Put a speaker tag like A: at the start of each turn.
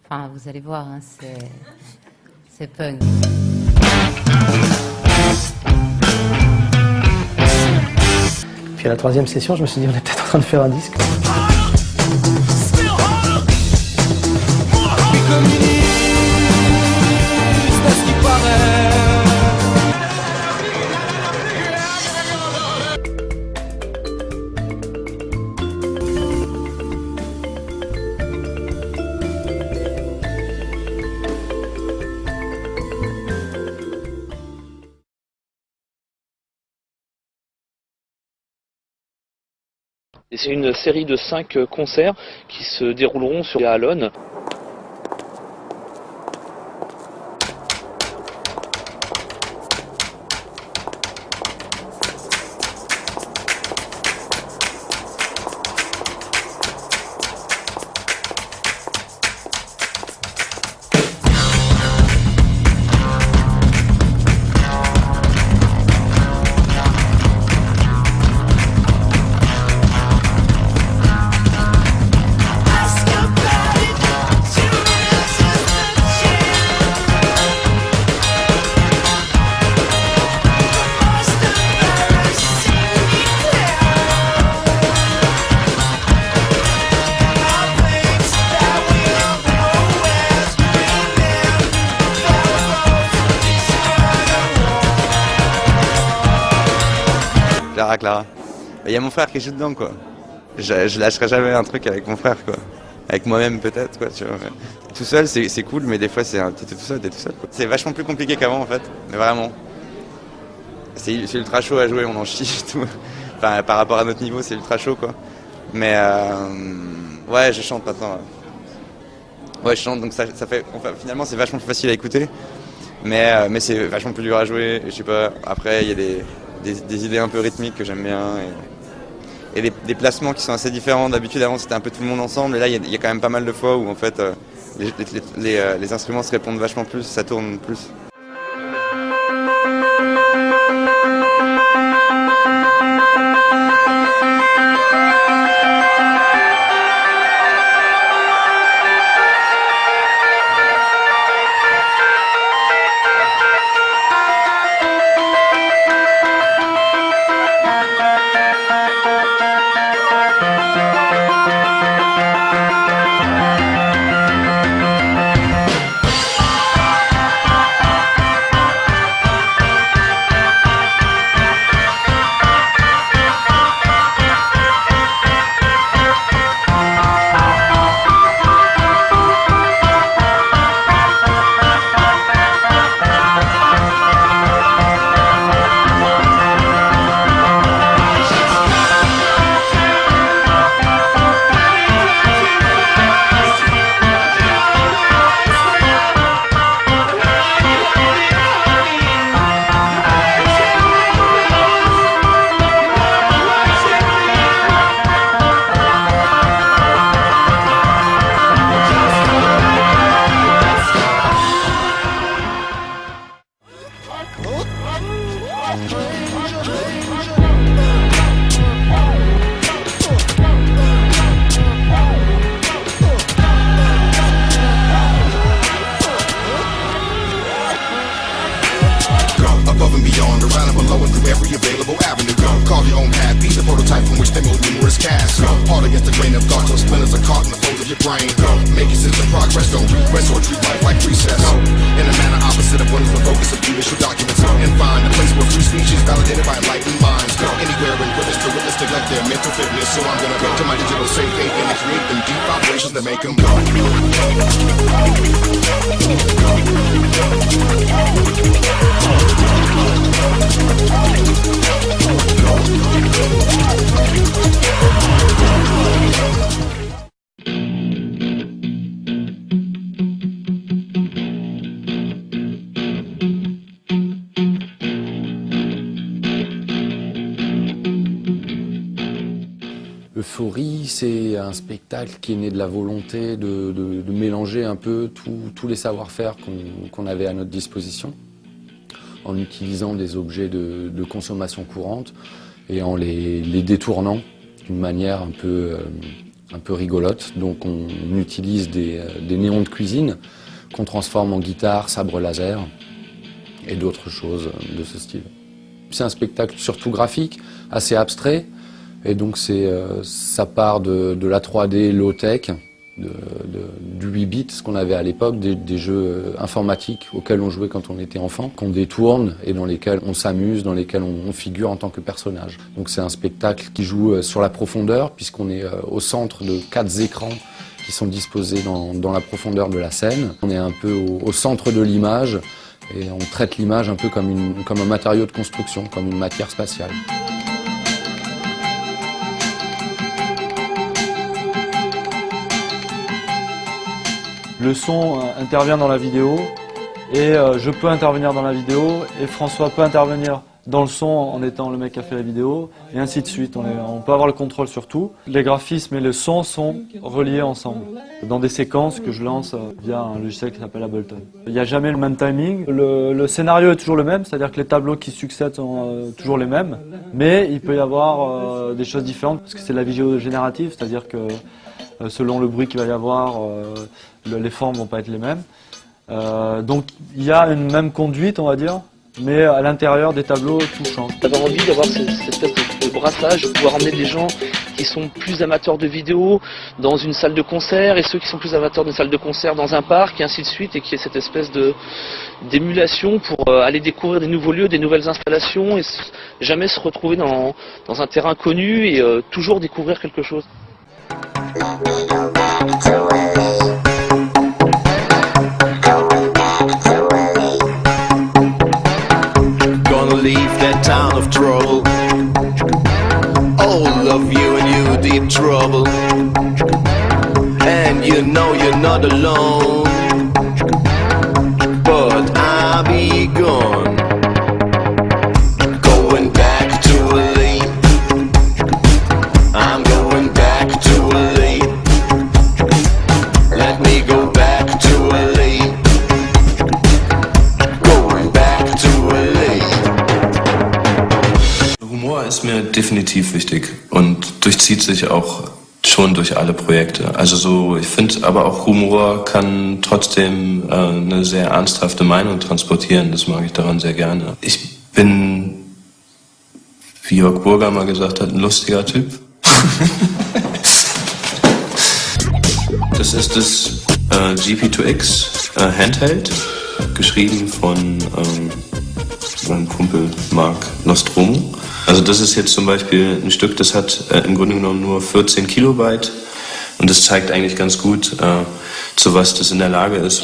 A: Enfin, vous allez voir, hein, c'est punk.
B: Puis à la troisième session, je me suis dit, on est peut-être en train de faire un disque.
C: Et c'est une série de 5 concerts qui se dérouleront sur Alonne.
D: Clara. Il y a mon frère qui joue dedans, quoi. Je lâcherai jamais un truc avec mon frère, quoi. Avec moi-même, peut-être, quoi, tu vois. Tout seul, c'est cool, mais des fois, t'es tout seul, quoi. C'est vachement plus compliqué qu'avant, en fait. Mais vraiment. C'est ultra chaud à jouer, on en chie, tout. Enfin, par rapport à notre niveau, c'est ultra chaud, quoi. Mais, ouais, je chante maintenant. Ouais, je chante, donc ça fait... Enfin, finalement, c'est vachement plus facile à écouter. Mais c'est vachement plus dur à jouer. Je sais pas, après, il y a des idées un peu rythmiques que j'aime bien et des placements qui sont assez différents. D'habitude, avant, c'était un peu tout le monde ensemble, et là, il y a quand même pas mal de fois où en fait les instruments se répondent vachement plus, ça tourne plus.
E: Above and beyond, around and below and through every available avenue. Call your own path, be the prototype from which they mold numerous casks. Hard against the grain of thought till splinters are caught in the folds of your brain. Make your sense of progress, don't regress or treat life like recess. In a manner opposite of what is the focus of judicial documents. And find a place where free speech is validated by enlightened minds. Anywhere and witness to witness neglect their mental fitness. So I'm gonna go to my digital safe haven and create them deep vibrations that make them go.
F: Euphorie, c'est un spectacle qui est né de la volonté de mélanger un peu tous les savoir-faire qu'on avait à notre disposition, en utilisant des objets de consommation courante et en les détournant d'une manière un peu un peu rigolotes. Donc on utilise des néons de cuisine qu'on transforme en guitare, sabre laser et d'autres choses de ce style. C'est un spectacle surtout graphique, assez abstrait, et donc ça part de la 3D low-tech, du 8 bits, ce qu'on avait à l'époque, des jeux informatiques auxquels on jouait quand on était enfant, qu'on détourne et dans lesquels on s'amuse, dans lesquels on figure en tant que personnage. Donc c'est un spectacle qui joue sur la profondeur, puisqu'on est au centre de 4 écrans qui sont disposés dans la profondeur de la scène. On est un peu au centre de l'image, et on traite l'image un peu comme un matériau de construction, comme une matière spatiale.
G: Le son intervient dans la vidéo et je peux intervenir dans la vidéo et François peut intervenir dans le son en étant le mec qui a fait la vidéo et ainsi de suite. On peut avoir le contrôle sur tout. Les graphismes et le son sont reliés ensemble dans des séquences que je lance via un logiciel qui s'appelle Ableton. Il n'y a jamais le même timing. Le scénario est toujours le même, c'est-à-dire que les tableaux qui succèdent sont toujours les mêmes, mais il peut y avoir des choses différentes parce que c'est de la vidéo générative, c'est-à-dire que selon le bruit qu'il va y avoir, les formes vont pas être les mêmes. Donc il y a une même conduite, on va dire, mais à l'intérieur des tableaux, tout change.
C: D'avoir envie d'avoir cette espèce de brassage, de pouvoir emmener des gens qui sont plus amateurs de vidéo dans une salle de concert et ceux qui sont plus amateurs d'une salle de concert dans un parc et ainsi de suite, et qu'il y ait cette espèce d'émulation pour aller découvrir des nouveaux lieux, des nouvelles installations et jamais se retrouver dans un terrain connu et toujours découvrir quelque chose.
H: Gonna leave that town of trouble. All of you and you deep trouble. And you know you're not alone. But I'll be gone. Going back to LA. I'm going back to LA. Let me go back to LA. Going back to LA.
I: Humor ist mir definitiv wichtig und durchzieht sich auch schon durch alle Projekte. Also ich finde aber auch Humor kann trotzdem eine sehr ernsthafte Meinung transportieren. Das mag ich daran sehr gerne. Ich bin, wie Jörg Burger mal gesagt hat, ein lustiger Typ. Das ist das GP2X Handheld, geschrieben von meinem Kumpel Mark Nostromo. Also das ist jetzt zum Beispiel ein Stück, das hat im Grunde genommen nur 14 Kilobyte und das zeigt eigentlich ganz gut, zu was das in der Lage ist.